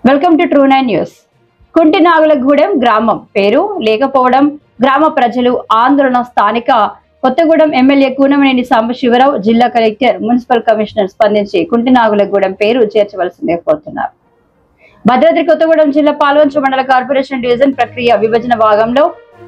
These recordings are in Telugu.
Welcome to True nine News. Kuntinagulagudem గ్రామం పేరు లేకపోవడం గ్రామ ప్రజలు ఆందోళన. స్థానిక కొత్తగూడెం ఎమ్మెల్యే కూనమనేని సాంబశివరావు, జిల్లా కలెక్టర్, మున్సిపల్ కమిషనర్ స్పందించి కుంటినాగులగూడెం పేరు చేర్చవలసిందే కోరుతున్నారు. భద్రాద్రి కొత్తగూడెం జిల్లా పాల్వంచ మండల కార్పొరేషన్ డివిజన్ ప్రక్రియ విభజన భాగంలో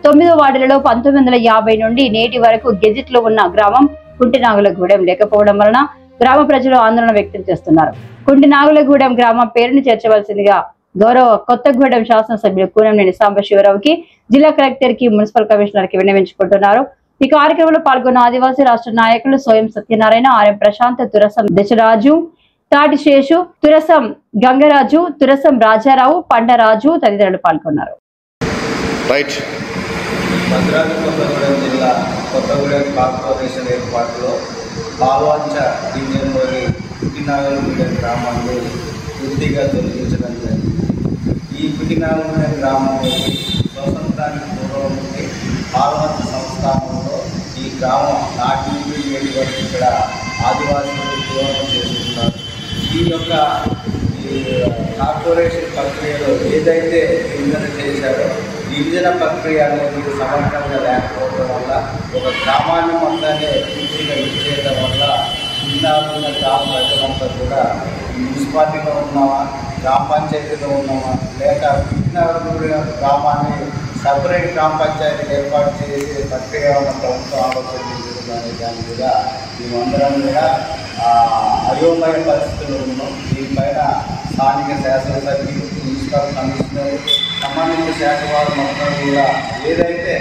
9వ వార్డులలో 1950 నుండి నేటి వరకు గెజిట్ లో ఉన్న గ్రామం కుంటినాగులగూడెం లేకపోవడం వలన గ్రామ ప్రజలు ఆందోళన వ్యక్తం చేస్తున్నారు. కుంటినాగులగూడెం గ్రామం పేరును చేర్చవలసిందిగా గౌరవ కొత్తగూడెం శాసనసభ్యులు కూనమనేని సాంబశివరావుకి, జిల్లా కలెక్టర్ కి, మున్సిపల్ కమిషనర్ కి విన్నవించుకుంటున్నారు. ఈ కార్యక్రమంలో పాల్గొన్న ఆదివాసీ రాష్ట్ర నాయకులు సోయం సత్యనారాయణ, ఆర్ఎం ప్రశాంత్, తురసం దశరాజు, తాటి శేషు, తురసం గంగరాజు, తురసం రాజారావు, పండరాజు తదితరులు పాల్గొన్నారు. భద్రాద్రి కొత్తగూడెం జిల్లా కొత్తగూడెం కార్పొరేషన్ ఏర్పాటులో పాల్వంచ డివిజన్లోని కుంటినాగులగూడెం గ్రామాన్ని పూర్తిగా తొలగించడం జరిగింది. ఈ కుంటినాగులగూడెం గ్రామంలోకి స్వతంత్రానికి పూర్వం నుండి పాల్వంచ సంస్థానంలో ఈ గ్రామం నాటి నుండి నేటి వరకు ఇక్కడ ఆదివాసులు జీవనం చేస్తున్నారు. ఈ యొక్క కార్పొరేషన్ ప్రక్రియలో ఏదైతే విభజన చేశారో విభజన ప్రక్రియ అనేది సమగ్రంగా లేకపోవడం వల్ల ఒక గ్రామాన్ని మొత్తాన్ని పూర్తిగా ఇచ్చేయడం వల్ల ఉన్న గ్రామ ప్రజలంతా కూడా మున్సిపాలిటీలో ఉన్నామా, గ్రామ పంచాయతీలో ఉన్నామా, లేక కుంటినాగులగూడెం గ్రామాన్ని సపరేట్ గ్రామ పంచాయతీ ఏర్పాటు చేసే ప్రక్రియ ఉన్న ప్రభుత్వం ఆలోచించాలనే దాని మీద మేమందరం కూడా అయోమయ పరిస్థితులు ఉన్నాం. దీనిపైన స్థానిక శాసనసభ్యులు, మున్సిపల్ కమిషనర్, సంబంధించిన శాఖ వారు మొత్తం కూడా ఏదైతే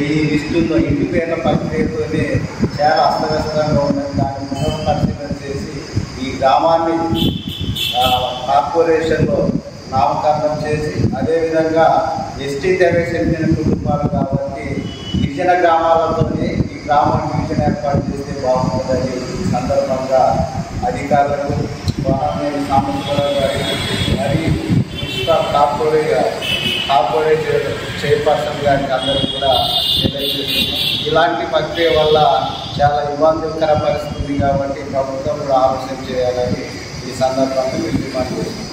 ఈ లిస్టుల్లో ఇంటి పేర్ల ప్రక్రియతోనే చాలా అస్తవ్యస్తంగా ఉన్నది దాన్ని పునఃపరిశీలన చేసి ఈ గ్రామాన్ని కార్పొరేషన్లో నామకరణం చేసి, అదేవిధంగా ఎస్టీ తెగకు చెందిన కుటుంబాలు కాబట్టి గిరిజన గ్రామాలతోనే ఈ గ్రామం డివిజన్ ఏర్పాటు చేస్తే బాగుంటుందని ఈ సందర్భంగా అధికారులకు, సాంబశివరావు గారికి మరియు మున్సిపల్ కార్పొరేషన్ చైర్పర్సన్ గారికి అందరూ కూడా తెలియజేస్తున్నాం. ఇలాంటి ప్రక్రియ వల్ల చాలా ఇబ్బందికర పరిస్థితి ఉంది కాబట్టి ప్రభుత్వం కూడా ఆలోచన చేయాలని ఈ సందర్భంగా మేము డిమాండ్ చేస్తున్నాం.